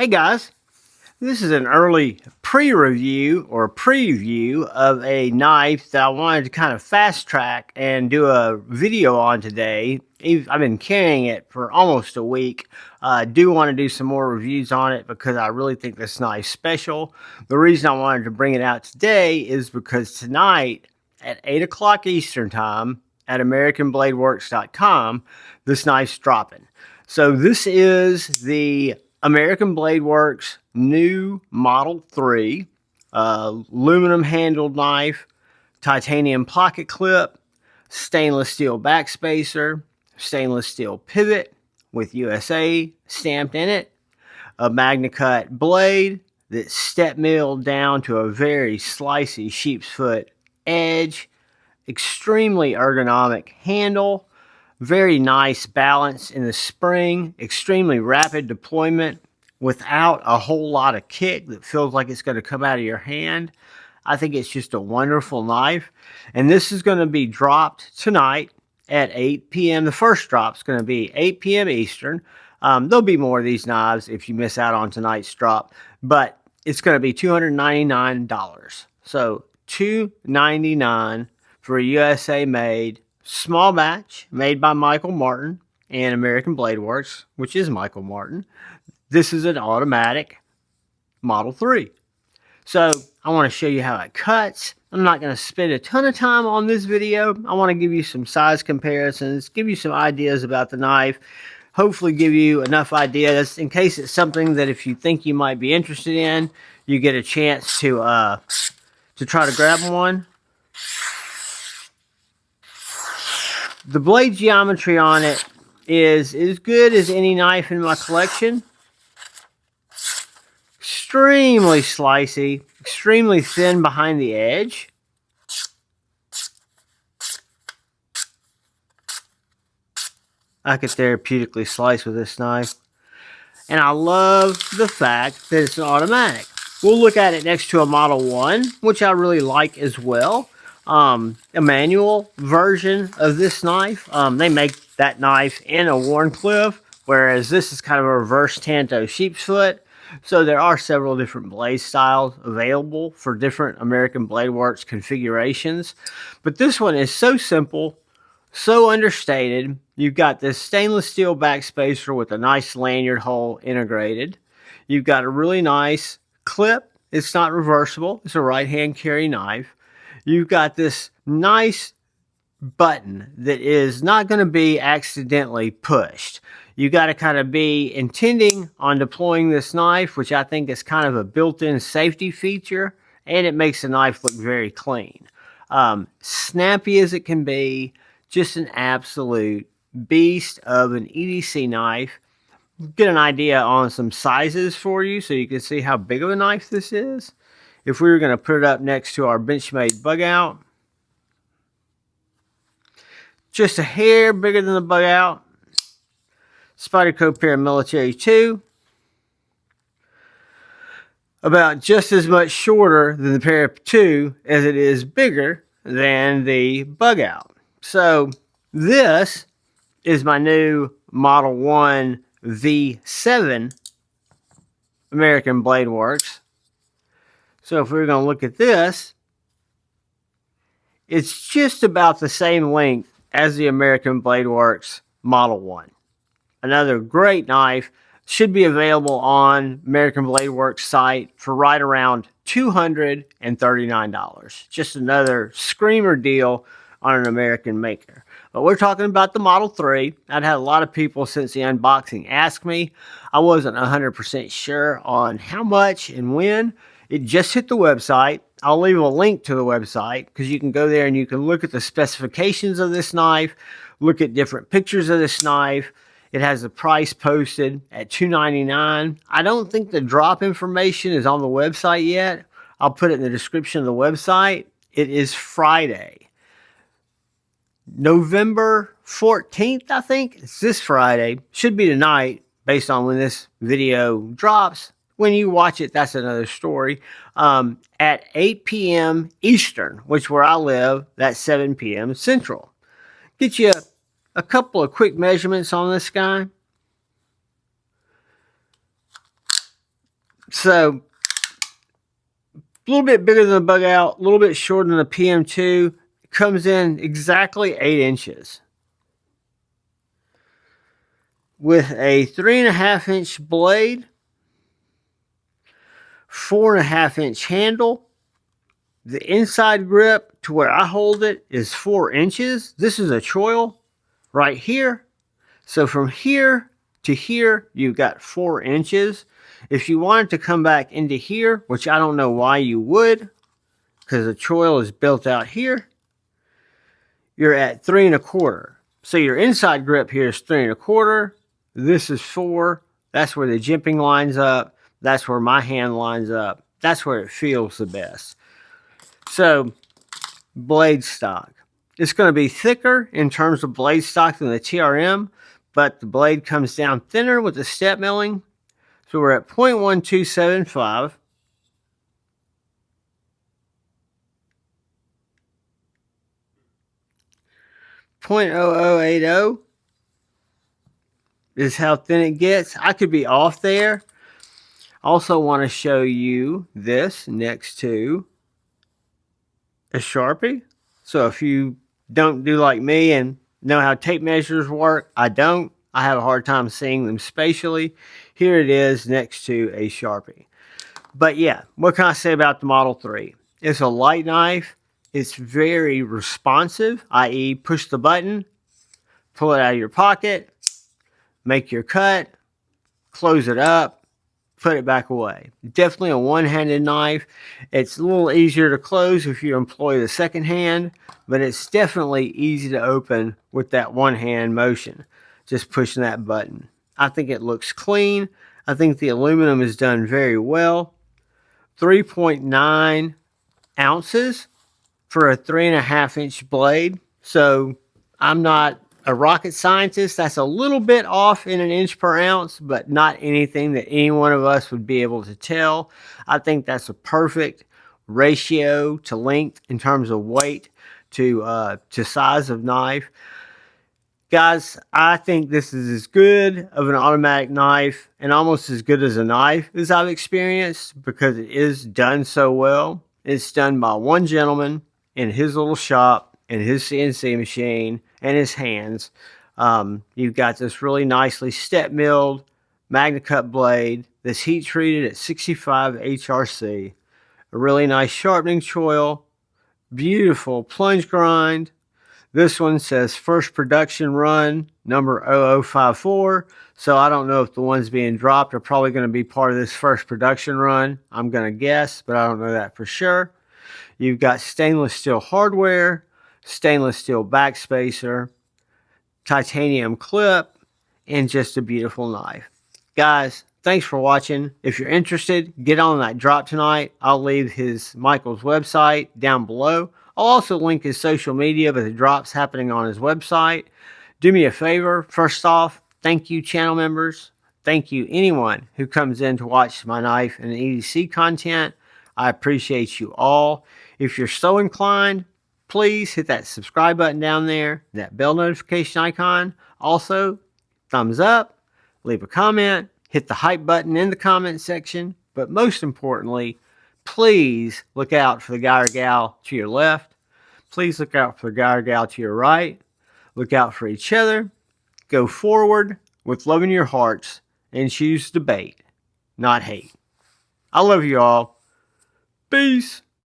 Hey guys, this is an early pre-review or preview of a knife that I wanted to kind of fast track and do a video on today. I've been carrying it for almost a week. I do want to do some more reviews on it because I really think this knife's special. The reason I wanted to bring it out today is because tonight at 8 o'clock Eastern time at AmericanBladeWorks.com, this knife's dropping. So this is the American Blade Works new Model 3 aluminum handled knife, titanium pocket clip, stainless steel backspacer, stainless steel pivot with USA stamped in it, a MagnaCut blade that's step milled down to a very slicey sheep's foot edge, extremely ergonomic handle, very nice balance in the spring, extremely rapid deployment without a whole lot of kick that feels like it's going to come out of your hand. I think it's just a wonderful knife. And this is going to be dropped tonight at 8 p.m. The first drop is going to be 8 p.m. Eastern. There'll be more of these knives if you miss out on tonight's drop, but it's going to be $299. So $299 for a USA made small batch made by Michael Martin and American Blade Works, which is Michael Martin. This is an automatic Model 3. So I want to show you how it cuts. I'm not going to spend a ton of time on this video. I want to give you some size comparisons, give you some ideas about the knife, hopefully give you enough ideas in case it's something that if you think you might be interested in, you get a chance to try to grab one. The blade geometry on it is as good as any knife in my collection. Extremely slicey, extremely thin behind the edge. I could therapeutically slice with this knife. And I love the fact that it's an automatic. We'll look at it next to a Model 1, which I really like as well. A manual version of this knife. They make that knife in a Wharncliffe, whereas this is kind of a reverse Tanto sheep's foot. So there are several different blade styles available for different American Blade Works configurations. But this one is so simple, so understated. You've got this stainless steel backspacer with a nice lanyard hole integrated. You've got a really nice clip. It's not reversible. It's a right-hand carry knife. You've got this nice button that is not going to be accidentally pushed. You got to kind of be intending on deploying this knife, which I think is kind of a built-in safety feature, and it makes the knife look very clean. Snappy as it can be, just an absolute beast of an EDC knife. Get an idea on some sizes for you so you can see how big of a knife this is. If we were going to put it up next to our Benchmade bug out, just a hair bigger than the bug out. Spyderco Paramilitary 2, about just as much shorter than the Para 2 as it is bigger than the bug out. So this is my new Model 1 V7 American Blade Works. So if we were going to look at this, it's just about the same length as the American Blade Works Model 1. Another great knife. Should be available on American Blade Works site for right around $239. Just another screamer deal on an American maker. But we're talking about the Model 3. I've had a lot of people since the unboxing ask me. I wasn't 100% sure on how much and when. It just hit the website. I'll leave a link to the website because you can go there and you can look at the specifications of this knife, look at different pictures of this knife. It has the price posted at $299. I don't think the drop information is on the website yet. I'll put it in the description of the website. It is Friday, November 14th, I think. It's this Friday. Should be tonight based on when this video drops. When you watch it, that's another story. At 8 p.m. Eastern, which where I live, that's 7 p.m. Central. Get you a couple of quick measurements on this guy. So a little bit bigger than the bug out, a little bit shorter than the PM2. Comes in exactly 8 inches. With a 3.5-inch blade, 4.5-inch handle. The inside grip to where I hold it is 4 inches. This is a choil right here. So from here to here, you've got 4 inches. If you wanted to come back into here, which I don't know why you would, because the choil is built out here, you're at 3.25. So your inside grip here is 3.25. This is 4. That's where the jimping lines up. That's where my hand lines up. That's where it feels the best. So, blade stock. It's going to be thicker in terms of blade stock than the TRM, but the blade comes down thinner with the step milling. So we're at 0.1275. 0.0080 is how thin it gets. I could be off there. Also want to show you this next to a Sharpie. So if you don't do like me and know how tape measures work, I don't. I have a hard time seeing them spatially. Here it is next to a Sharpie. But yeah, what can I say about the Model 3? It's a light knife. It's very responsive, i.e. push the button, pull it out of your pocket, make your cut, close it up, put it back away. Definitely a one-handed knife. It's a little easier to close if you employ the second hand, but it's definitely easy to open with that one-hand motion, just pushing that button. I think it looks clean. I think the aluminum is done very well. 3.9 ounces for a 3.5-inch blade. So I'm not a rocket scientist. That's a little bit off in an inch per ounce, but not anything that any one of us would be able to tell. I think that's a perfect ratio to length in terms of weight to size of knife. Guys, I think this is as good of an automatic knife and almost as good as a knife as I've experienced because it is done so well. It's done by one gentleman in his little shop and his CNC machine and his hands. You've got this really nicely step milled MagnaCut blade that's heat treated at 65 HRC. A really nice sharpening choil, beautiful plunge grind. This one says first production run number 0054. So I don't know if the ones being dropped are probably going to be part of this first production run. I'm going to guess, but I don't know that for sure. You've got stainless steel hardware, stainless steel backspacer, titanium clip, and just a beautiful knife. Guys, thanks for watching. If you're interested, get on that drop tonight. I'll leave Michael's website down below. I'll also link his social media, but the drop's happening on his website. Do me a favor. First off, thank you, channel members. Thank you, anyone who comes in to watch my knife and EDC content. I appreciate you all. If you're so inclined, please hit that subscribe button down there, that bell notification icon. Also, thumbs up, leave a comment, hit the hype button in the comment section. But most importantly, please look out for the guy or gal to your left. Please look out for the guy or gal to your right. Look out for each other. Go forward with love in your hearts and choose debate, not hate. I love you all. Peace.